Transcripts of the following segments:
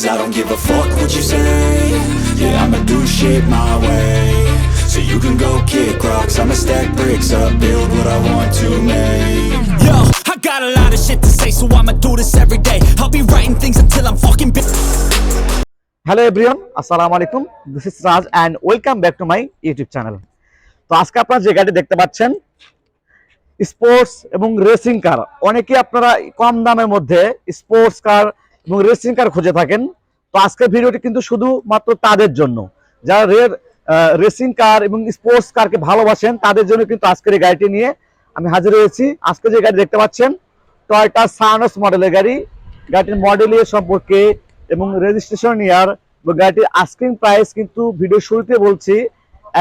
'cause I don't give a fuck what you say. Yeah, I'ma do shit my way. So you can go kick rocks, I'ma stack bricks up, build what I want to make. Yo, I got a lot of shit to say, so I'ma do this every day. I'll be writing things until I'm fucking Hello everyone, আসসালামু আলাইকুম। This is Raj and welcome back to my YouTube channel. তো আজকে আপনারা যে গাড়ি দেখতে পাচ্ছেন sports এবং রেসিং কার, অনেকেই আপনারা কম দামের মধ্যে স্পোর্টস কার এবং রেসিং কার খুঁজে থাকেন। তো আজকের ভিডিওটি কিন্তু শুধুমাত্র তাদের জন্য, যারা রেসিং কার এবং স্পোর্টস কারকে ভালোবাসেন তাদের জন্য কিন্তু আজকের এই গাড়িটি নিয়ে আমি হাজির হয়েছি। আজকে যে গাড়ি দেখতে পাচ্ছেন টয়োটা সাইনোস মডেলের গাড়ি। গাড়িটির মডেল ইয়ার সম্পর্কে এবং রেজিস্ট্রেশন ইয়ার এবং গাড়িটির আস্কিং প্রাইস কিন্তু ভিডিও শুরুতে বলছি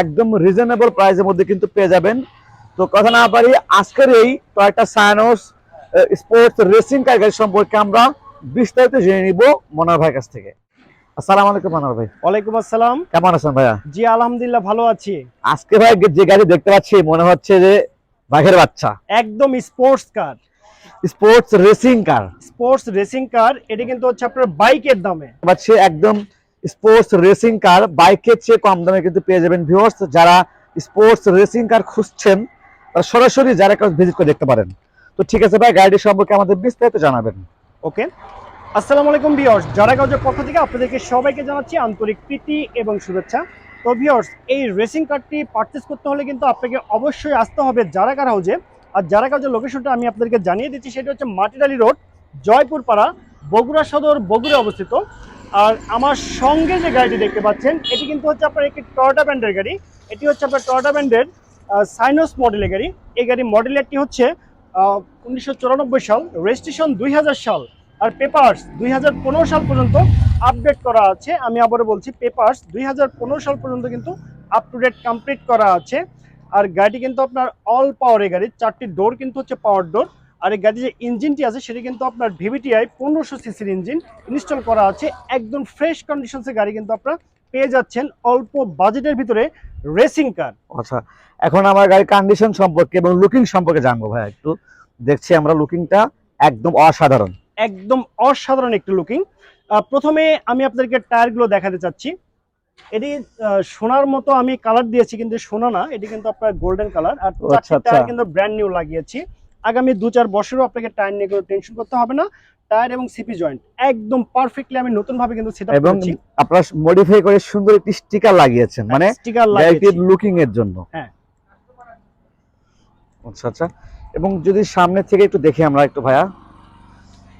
একদম রিজনেবল প্রাইসের মধ্যে কিন্তু পেয়ে যাবেন। তো কথা না পারি আজকের এই টয়োটা সাইনোস স্পোর্টস রেসিং কার গাড়ি সম্পর্কে আমরা বিস্তারিত জেনে নিব মনোহর ভাইয়ের কাছ থেকে। আসসালামু আলাইকুম মনোহর ভাই। ওয়ালাইকুম আসসালাম। কেমন আছেন ভাইয়া? জি আলহামদুলিল্লাহ ভালো আছি। আজকে ভাই যে গাড়ি দেখতে পাচ্ছি মনে হচ্ছে যে বাঘের বাচ্চা, একদম sports car, sports racing car. Sports racing car, এটা কিন্তু হচ্ছে আপনার বাইকের দামে পাচ্ছে একদম স্পোর্টস রেসিং কার বাইকের চেয়ে কম দামে কিন্তু পেয়ে যাবেন। ভিউয়ার্স, যারা স্পোর্টস রেসিং কার খুঁজছেন তারা সরাসরি যারা কাছে ভিজিট করে দেখতে পারেন। তো ঠিক আছে ভাই, গাড়িটির সম্পর্কে আমাদের বিস্তারিত জানাবেন। ওকে, আসসালামু আলাইকুম ভিউয়ার্স, যারা কাজের পক্ষ থেকে আপনাদেরকে সবাইকে জানাচ্ছি আন্তরিক প্রীতি এবং শুভেচ্ছা। তো ভিউয়ার্স, এই রেসিং কারটি পারচেজ করতে হলে কিন্তু আপনাকে অবশ্যই আসতে হবে যারা কার হাউজে। আর যারা কাজের লোকেশনটা আমি আপনাদেরকে জানিয়ে দিচ্ছি, সেটা হচ্ছে মাটিডালি রোড, জয়পুর পাড়া, বগুড়া সদর, বগুড়া অবস্থিত। আর আমার সঙ্গে যে গাড়িটি দেখতে পাচ্ছেন এটি কিন্তু হচ্ছে আপনার একটি টয়োটা ব্র্যান্ডের গাড়ি। এটি হচ্ছে আপনার টয়োটা ব্র্যান্ডের সাইনোস মডেলের গাড়ি। এই গাড়ি মডেলেরটি হচ্ছে 1994 সাল, রেজিস্ট্রেশন 2000 সাল, আর পেপারস 2015 সাল পর্যন্ত আপডেট করা আছে। আমি আবারও বলছি, পেপারস 2015 সাল পর্যন্ত কিন্তু আপ টু ডেট কমপ্লিট করা আছে। আর গাড়িটি কিন্তু আপনার অল পাওয়ারের গাড়ি, 4টি ডোর কিন্তু হচ্ছে পাওয়ার ডোর। আর এই গাড়ির যে ইঞ্জিনটি আছে সেটি কিন্তু আপনার ভিভিটিআই 1500 সিসির ইঞ্জিন ইনস্টল করা আছে। একদম ফ্রেশ কন্ডিশনসের গাড়ি কিন্তু আপনারা পেয়ে যাচ্ছেন অল্প বাজেটের ভিতরে রেসিং কার। আচ্ছা, এখন আমার গাড়ির কন্ডিশন সম্পর্কে এবং লুকিং সম্পর্কে জানবো ভাই। একটু দেখছি আমরা লুকিংটা একদম অসাধারণ, একদম অসাধারণ একটি লুকিং। প্রথমে আমি আপনাদেরকে টায়ারগুলো দেখাতে চাচ্ছি। এটি সোনার মতো আমি কালার দিয়েছি, কিন্তু সোনা না, এটি কিন্তু আপনার গোল্ডেন কালার। আর টায়ার কিন্তু ব্র্যান্ড নিউ লাগিয়েছি। আগামী 2-4 বছরও আপনাকে টায়ার নিয়ে কোনো টেনশন করতে হবে না। টায়ার এবং সিপি জয়েন্ট একদম পারফেক্টলি আমি নতুন ভাবে কিন্তু সেটআপ করেছি। আপনারা মডিফাই করে সুন্দর একটি স্টিকার লাগিয়েছেন, মানে স্টিকার লাগিয়েছি লুকিং এর জন্য। হ্যাঁ, আচ্ছা আচ্ছা। এবং যদি সামনে থেকে একটু দেখি আমরা একটু ভাইয়া,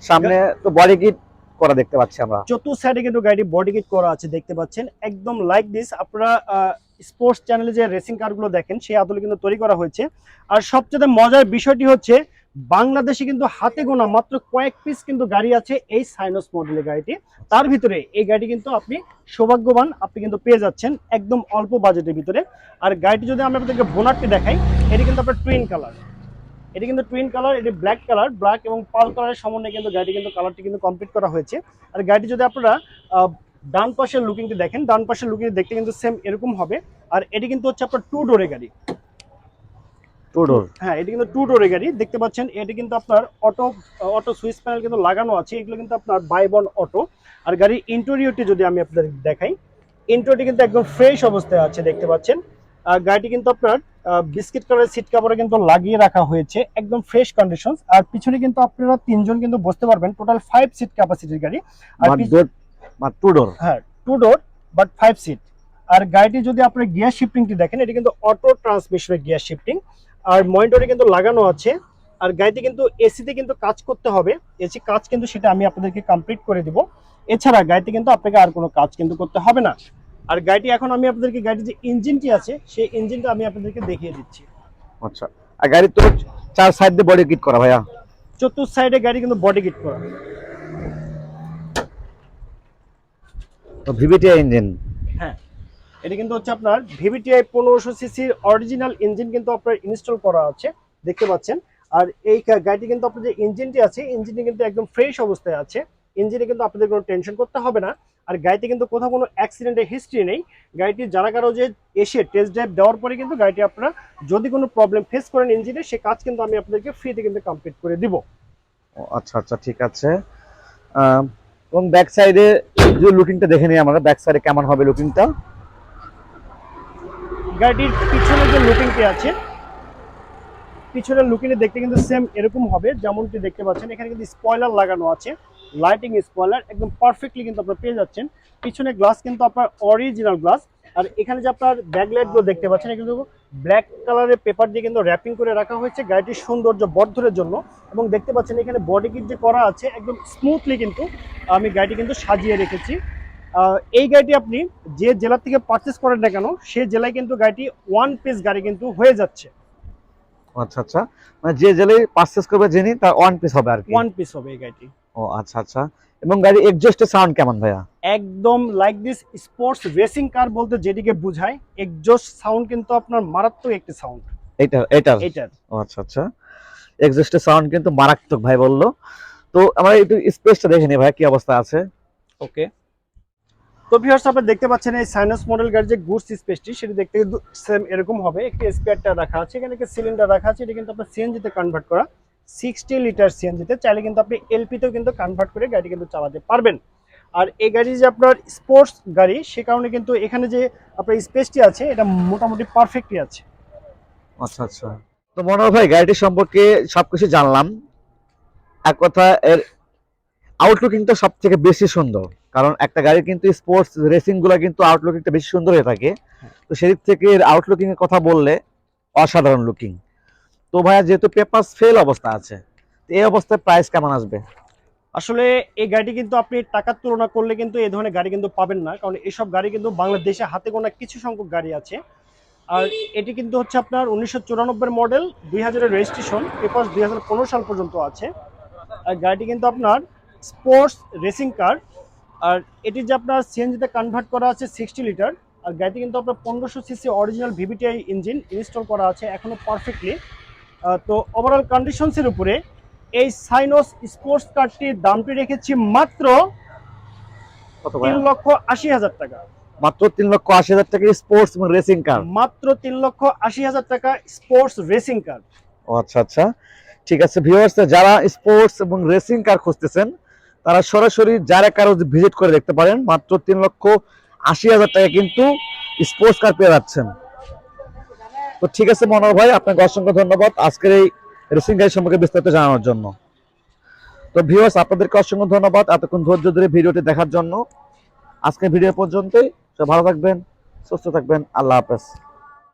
সামনে তো বডি কিট করা দেখতে পাচ্ছি আমরা। চতুর্থ সাইডে কিন্তু গাড়ি বডি কিট করা আছে দেখতে পাচ্ছেন, একদম লাইক দিস। আপনারা স্পোর্টস চ্যানেলে যে রেসিং কারগুলো দেখেন সেই আদলে কিন্তু তৈরি করা হয়েছে। আর সবচেয়ে মজার বিষয়টি হচ্ছে বাংলাদেশে কিন্তু হাতে গোনা মাত্র কয়েক পিস কিন্তু গাড়ি আছে এই সাইনোস মডেলের গাড়িটি। তার ভিতরে এই গাড়ি কিন্তু আপনি সৌভাগ্যবান, আপনি কিন্তু পেয়ে যাচ্ছেন একদম অল্প বাজেটের ভিতরে। আর গাড়িটি যদি আমি আপনাদেরকে বোনারটি দেখাই, এটি কিন্তু আপনার টুইন কালার, এটি কিন্তু টুইন কালার, এটি ব্ল্যাক কালার, ব্ল্যাক এবং পার্ল কালারের সমন্বয়ে কিন্তু গাড়ি কিন্তু কালারটি কিন্তু কমপ্লিট করা হয়েছে। আর গাড়িটি যদি আপনারা ডান পাশের লুকিংটি দেখেন, ডান পাশের লুকিং দেখতে কিন্তু সেম এরকম হবে। আর এটি কিন্তু হচ্ছে আপনার 2 ডোরের গাড়ি, 2 ডোর। হ্যাঁ, এটি কিন্তু 2 ডোরের গাড়ি দেখতে পাচ্ছেন। এটি কিন্তু আপনার অটো সুইচ প্যানেল কিন্তু লাগানো আছে, এগুলো কিন্তু আপনার বাই ওয়ান অটো। আর গাড়ির ইন্টেরিয়রটি যদি আমি আপনাদের দেখাই, ইন্টেরিয়রটি কিন্তু একদম ফ্রেশ অবস্থায় আছে দেখতে পাচ্ছেন। গাড়িটি কিন্তু আপনার বিস্কিট কালারের সিট কভারে কিন্তু লাগিয়ে রাখা হয়েছে, একদম ফ্রেশ কন্ডিশন। আর পিছনে কিন্তু আপনারা 3 জন কিন্তু বসতে পারবেন, টোটাল 5 সিট ক্যাপাসিটির গাড়ি। আর 2 ডোর, হ্যাঁ 2 ডোর বাট 5 সিট। আর গাড়িটি যদি আপনার গিয়ার শিফটিংটি দেখেন, এটি কিন্তু অটো ট্রান্সমিশনের গিয়ার শিফটিং। আর মনিটরে কিন্তু লাগানো আছে। আর গাড়িটি কিন্তু এসিতে কিন্তু কাজ করতে হবে, এসি কাজ কিন্তু সেটা আমি আপনাদেরকে কমপ্লিট করে দিব। এছাড়া গাড়িতে কিন্তু আপনাকে আর কোনো কাজ কিন্তু করতে হবে না। আর গাড়িটি এখন আমি আপনাদেরকে গাড়ির যে ইঞ্জিনটি আছে সেই ইঞ্জিনটা আমি আপনাদেরকে দেখিয়ে দিচ্ছি। আচ্ছা, আর গাড়ি তো 4 সাইড দিয়ে বডি কিট করা ভাইয়া, চতুর্থ সাইডে গাড়ি কিন্তু বডি কিট করা। তো ভিভিটিআই ইঞ্জিন, হ্যাঁ, এটা কিন্তু হচ্ছে আপনার ভিভিটিআই 1500 সিসির অরিজিনাল ইঞ্জিন কিন্তু আপনার ইনস্টল করা আছে দেখতে পাচ্ছেন। আর এই গাড়িটি কিন্তু আপনার যে ইঞ্জিনটি আছে, ইঞ্জিনটি কিন্তু একদম ফ্রেশ অবস্থায় আছে। ইঞ্জিনে কিন্তু আপনাদের কোনো টেনশন করতে হবে না। আর গাড়িতে কিন্তু কোথাও কোনো অ্যাক্সিডেন্টের হিস্ট্রি নেই। গাড়িটি যারা কারো যে এসে টেস্ট ড্রাইভ দেওয়ার পরে কিন্তু গাড়িটি আপনারা যদি কোনো প্রবলেম ফেস করেন ইঞ্জিনে, সে কাজ কিন্তু আমি আপনাদেরকে ফ্রিতে কিন্তু কমপ্লিট করে দিব। আচ্ছা আচ্ছা, ঠিক আছে। এবং ব্যাক সাইডে যে লুকিংটা দেখে নিই আমরা, ব্যাক সাইডে কেমন হবে লুকিংটা। গাড়িটির পিছনে যে লুকিংটি আছে, পিছনের লুকিংয়ে দেখতে কিন্তু সেম এরকম হবে যেমনটি দেখতে পাচ্ছেন। এখানে কিন্তু স্পয়লার লাগানো আছে, লাইটিং স্পয়লার একদম পারফেক্টলি কিন্তু আপনারা পেয়ে যাচ্ছেন। পিছনে গ্লাস কিন্তু আপনার অরিজিনাল গ্লাস। আর এখানে যে আপনার ব্যাকলাইটগুলো দেখতে পাচ্ছেন, এগুলো ব্ল্যাক কালারের পেপার দিয়ে কিন্তু র্যাপিং করে রাখা হয়েছে গাড়িটির সৌন্দর্য বর্ধনের জন্য। এবং দেখতে পাচ্ছেন এখানে বডি কিট যে করা আছে একদম স্মুথলি কিন্তু আমি গাড়িটি কিন্তু সাজিয়ে রেখেছি। এই গাড়িটি আপনি যে জেলা থেকে পারচেস করেন না কেন, সেই জেলায় কিন্তু গাড়িটি ওয়ান পিস গাড়ি কিন্তু হয়ে যাচ্ছে। আচ্ছা আচ্ছা, মানে যে জেলায় পারচেজ করবে যিনি তার ওয়ান পিস হবে আর কি। ওয়ান পিস হবে এই গাড়িটি। ও আচ্ছা আচ্ছা। এবং গাড়ি এক্সজস্টের সাউন্ড কেমন ভাইয়া? একদম like this sports racing car বলতে যেদিকে বোঝায়, এক্সজস্ট সাউন্ড কিন্তু আপনার মারাত্মক একটি সাউন্ড এটার। ও আচ্ছা আচ্ছা, এক্সজস্টের সাউন্ড কিন্তু মারাত্মক ভাই বললো। তো আমরা একটু স্পেসটা দেখে নিই ভাই কি অবস্থা আছে। ওকে, তো ভিউয়ার্স আপনারা দেখতে পাচ্ছেন এই সাইনাস মডেল গাড়ির যে গুডস স্পেসটি সেটি দেখতে কিন্তু সেম এরকম হবে। একটি স্পেয়ার টায়ার রাখা আছে, এখানে একটা সিলিন্ডার রাখা আছে, এটা কিন্তু আপনার সিএনজি তে কনভার্ট করা। 60 লিটার সিএনজি তে, চাইলে কিন্তু আপনি এলপি তেও কিন্তু কনভার্ট করে গাড়ি কিন্তু চালাতে পারবেন। আর এই গাড়ি যে আপনার স্পোর্টস গাড়ি, সে কারণে কিন্তু এখানে যে আপনার স্পেসটি আছে এটা মোটামুটি পারফেক্টই আছে। আচ্ছা আচ্ছা, তো মনোহর ভাই গাড়িটি সম্পর্কে সবকিছু জানলাম। এক কথা এর আউটলুকিংটা সব থেকে বেশি সুন্দর, কারণ একটা গাড়ি কিন্তু স্পোর্টস রেসিং গুলা কিন্তু আউটলুকিংটা বেশি সুন্দর হয়ে থাকে। তো সেদিক থেকে এর আউটলুকিং এর কথা বললে অসাধারণ লুকিং। তো ভাইয়া যেহেতু পেপারস ফেল অবস্থা আছে, এই অবস্থায় প্রাইস কেমন আসবে? আসলে এই গাড়িটি কিন্তু আপনি টাকার তুলনা করলে কিন্তু এই ধরনের গাড়ি কিন্তু পাবেন না, কারণ এইসব গাড়ি কিন্তু বাংলাদেশে হাতে গোনা কিছু সংখ্যক গাড়ি আছে। আর এটি কিন্তু হচ্ছে আপনার 1994 মডেল, 2000 রেজিস্ট্রেশন, পেপারস 2015 সাল পর্যন্ত আছে। আর গাড়িটি কিন্তু আপনার স্পোর্টস রেসিং কার। আর এটি যে আপনার সিএনজিতে কনভার্ট করা আছে 60 লিটার। আর গাড়িটি কিন্তু আপনার 1500 CC original VVTi engine install করা আছে এখনো পারফেক্টলি। তো ওভারঅল কন্ডিশনসের উপরে এই সাইনোস স্পোর্টস কারটির দামটি রেখেছি মাত্র কত ভাইয়া? 3,80,000 টাকা। মাত্র 3,80,000 টাকা স্পোর্টস এবং রেসিং কার? মাত্র 3,80,000 টাকা স্পোর্টস রেসিং কার। ও আচ্ছা আচ্ছা, ঠিক আছে ভিউয়ার্স, যারা স্পোর্টস এবং রেসিং কার খুঁজতেছেন তারা সরাসরি জারা কারও ভিজিট করে দেখতে পারেন। মাত্র 3,80,000 টাকা কিন্তু স্পোর্টস কার পেয়ে যাচ্ছেন। তো ঠিক আছে মনোহর ভাই, আপনাকে অসংখ্য ধন্যবাদ আজকের এই রেসিং গাড়ি সম্পর্কে বিস্তারিত জানানোর জন্য। তো ভিউয়ার্স আপনাদেরকে অসংখ্য ধন্যবাদ এতক্ষণ ধৈর্য ধরে ভিডিওটি দেখার জন্য। আজকের ভিডিও পর্যন্তই, সব ভালো থাকবেন, সুস্থ থাকবেন, আল্লাহ হাফেজ।